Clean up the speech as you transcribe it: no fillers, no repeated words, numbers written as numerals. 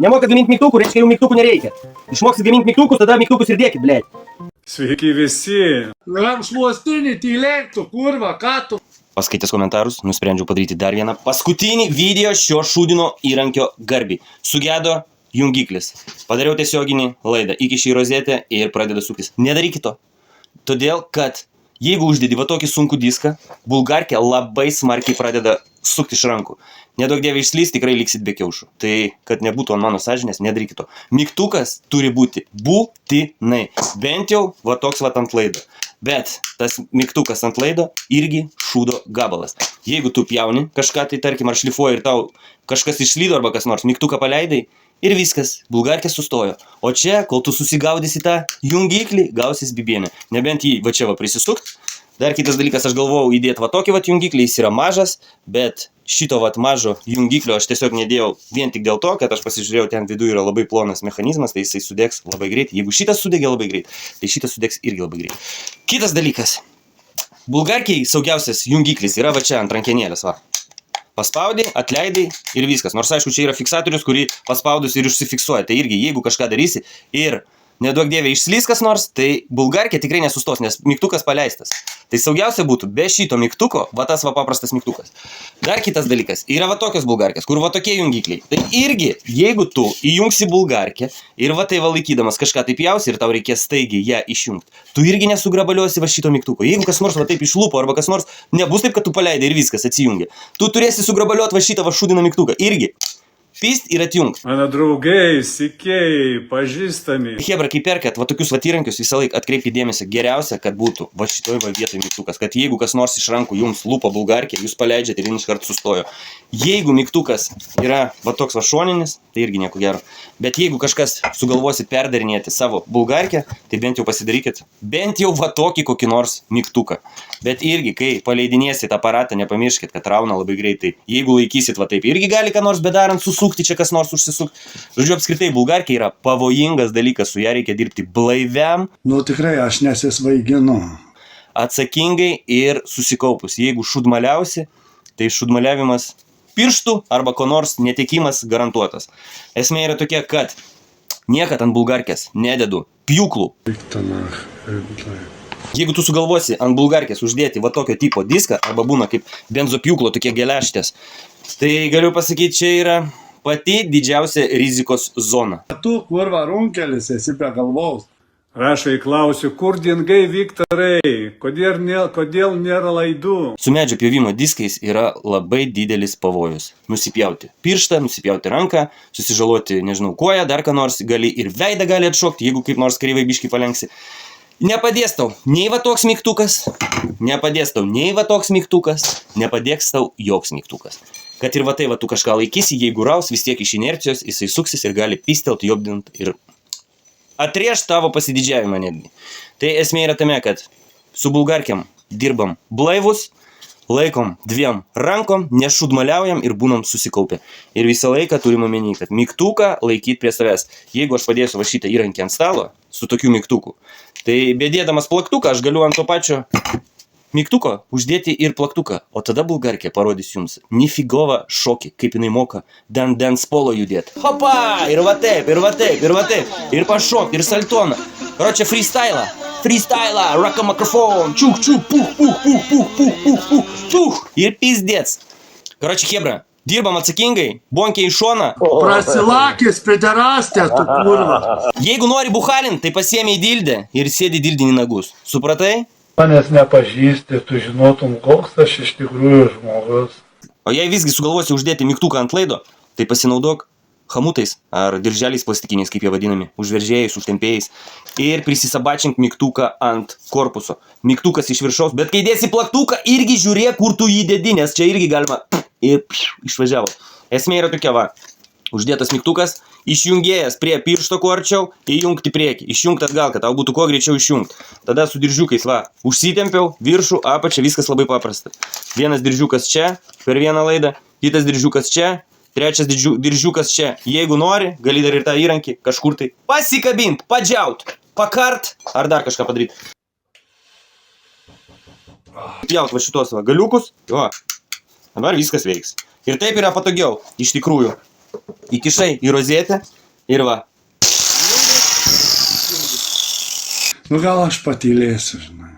Nemokat gaminti mygtukų, reiškia jums mygtukų nereikia. Išmoksit gaminti mygtukus, tada mygtukus ir dėkit, blėt. Sveiki visi. Rankšluostinį tylėk tu, kurva, ką tu? Paskaitęs komentarus, nusprendžiau padaryti dar vieną paskutinį video šio šūdino įrankio garbiai. Sugedo jungiklis. Padariau tiesioginį laidą, įkiši į rozetę ir pradeda suktis. Nedarykit to. Todėl, kad jeigu uždedi va tokį sunkų diską, bulgarkė labai smarkiai pradeda sukti iš rankų. Nedaug dievė išslys, tikrai liksit be kiaušų. Tai, kad nebūtų ant mano sąžinės, nedarykit to. Mygtukas turi būti būtinai. Bent jau va toks va ant laido. Bet tas mygtukas ant laido irgi šūdo gabalas. Jeigu tu pjauni kažką, tai tarkim, ar šlifuoji ir tau kažkas išslydo arba kas nors, mygtuką paleidai ir viskas, bulgarkė sustojo. O čia, kol tu susigaudysi tą jungiklį, gausis bibienė. Nebent jį va čia va prisisukt. Dar kitas dalykas, aš galvojau įdėti va tokį va jungiklį, jis yra mažas, bet šito va mažo jungiklio aš tiesiog nedėjau vien tik dėl to, kad aš pasižiūrėjau, ten viduje yra labai plonas mechanizmas, tai jisai sudegs labai greit. Jeigu šitas sudegė labai greit, tai šitas sudegs irgi labai greit. Kitas dalykas. Bulgarkiai saugiausias jungiklis yra va čia ant rankenėlės, va. Paspaudai, atleidai ir viskas. Nors aišku, čia yra fiksatorius, kurį paspaudus ir užsifiksuoja. Tai irgi, jeigu kažką darysi ir neduok dievė išslys kas nors, tai bulgarkė tikrai nesustos, nes mygtukas paleistas. Tai saugiausia būtų be šito mygtuko, va tas va paprastas mygtukas. Dar kitas dalykas, yra va tokios bulgarkės, kur va tokie jungikliai. Tai irgi, jeigu tu įjungsi bulgarkę ir va tai va laikydamas kažką taip jausi ir tau reikės staigiai ją išjungti, tu irgi nesugrabaliuosi va šito mygtuko. Jeigu kas nors va taip išlupo arba kas nors, nebus taip, kad tu paleidai ir viskas atsijungia. Tu turėsi sugrabaliuoti va šitą va šūdiną mygtuką. Irgi. Pist ir atjungt. Mano draugai, sekėjai, pažįstami. Hebra, kai perkat va tokius va įrankius, visą laiką atkreipkite dėmesį, geriausia, kad būtų va šitoj va vietoj mygtukas. Kad jeigu kas nors iš rankų jums lupo bulgarkė, jūs paleidžiate ir iš karto sustojo. Jeigu mygtukas yra va toks va šoninis, tai irgi nieko gero. Bet jeigu kažkas sugalvosit perdarinėti savo bulgarkę, tai bent jau pasidarykit bent jau va tokį kokį nors mygtuką. Bet irgi, kai paleidinėsit aparatą, nepamirškit, kad rauna labai greitai. Jeigu laikysit va taip, irgi gali ką nors bedarant susukti, čia kas nors užsisukti. Žodžiu, apskritai, bulgarkė yra pavojingas dalykas, su ją reikia dirbti blaiviam. Nu tikrai, aš nesisvaiginu. Atsakingai ir susikaupus. Jeigu šudmaliausi, tai šudmaliavimas pirštų arba ko nors netekimas garantuotas. Esmė yra tokia, kad niekad ant bulgarkės nededu pjūklų. Jeigu tu sugalvosi ant bulgarkės uždėti va tokio tipo diską, arba būna kaip benzopjūklo tokie geleštės, tai galiu pasakyti, čia yra pati didžiausia rizikos zona. Tu, kurva, runkelis, esi be galvos. Rašai klausiu, kur dingai, Viktorai? Kodėl nėra laidų? Su medžio pjovimo diskais yra labai didelis pavojus. Nusipjauti pirštą, nusipjauti ranką, susižaloti, nežinau, koją, dar ką nors, gali ir veidą gali atšokti, jeigu kaip nors kreivai biškį palenksi. Nepadės tau nei va toks mygtukas, nepadės tau nei va toks mygtukas, nepadės tau joks mygtukas. Kad ir va tai va tu kažką laikysi, jeigu raus, vis tiek iš inercijos jisai suksis ir gali pistelt, jobdint ir atrieš tavo pasididžiavimą netgi. Tai esmė yra tame, kad su bulgarkiam dirbam blaivus, laikom dviem rankom, nešudmaliaujam ir būnam susikaupę. Ir visą laiką turim omeny, kad mygtuką laikyti prie savęs. Jeigu aš padėsiu va šitą įrankį ant stalo su tokiu mygtuku, tai bedėdamas plaktuką aš galiu ant to pačio mygtuko uždėti ir plaktuką. O tada bulgarkė parodys jums nifigovą šokį, kaip jinai moka dance polo judėti. Hopa! Ir va taip, ir va taip, ir va taip. Ir pašok, ir saltoną. Karočią freestylą. Freestylą, rocka mikrofon. Čiuk, čiuk, puh, puh, puh, puh, puh, puh, puh, puh. Ir pizdėts. Karočią, hebra, dirbam atsakingai, bonkė į šoną. Prasilakis, pederastė, tu, kurva. Jeigu nori buhalint, tai pasiėmė į dildę ir sėdi dildinį nagus. Supratai? Manęs nepažįsti, tu žinotum, koks aš iš tikrųjų žmogus. O jei visgi sugalvosi uždėti mygtuką ant laido, tai pasinaudok hamutais ar dirželiais plastikiniais, kaip jie vadinami, užveržėjais, užtempėjais ir prisisabačink mygtuką ant korpuso. Mygtukas iš viršaus, bet kai dėsi plaktuką, irgi žiūrėk, kur tu jį dedi, nes čia irgi galima ir išvažiavo. Esmė yra tokia va. Uždėtas mygtukas, išjungėjęs prie piršto kuo arčiau, įjungti priekį, išjungti atgal, kad tau būtų kuo greičiau išjungti. Tada su diržiukais, va, užsitempiau, viršų, apačią, viskas labai paprasta. Vienas diržiukas čia, per vieną laidą, kitas diržiukas čia, trečias diržiukas čia. Jeigu nori, gali dar ir tą įrankį kažkur tai pasikabint, padžiaut, pakart, ar dar kažką padaryti. Pjaut va šitos va galiukus, va, dabar viskas veiks. Ir taip yra patogiau, iš tikrųjų. įkišai į rozetę ir va. Nu gal aš patylėsiu, žinai.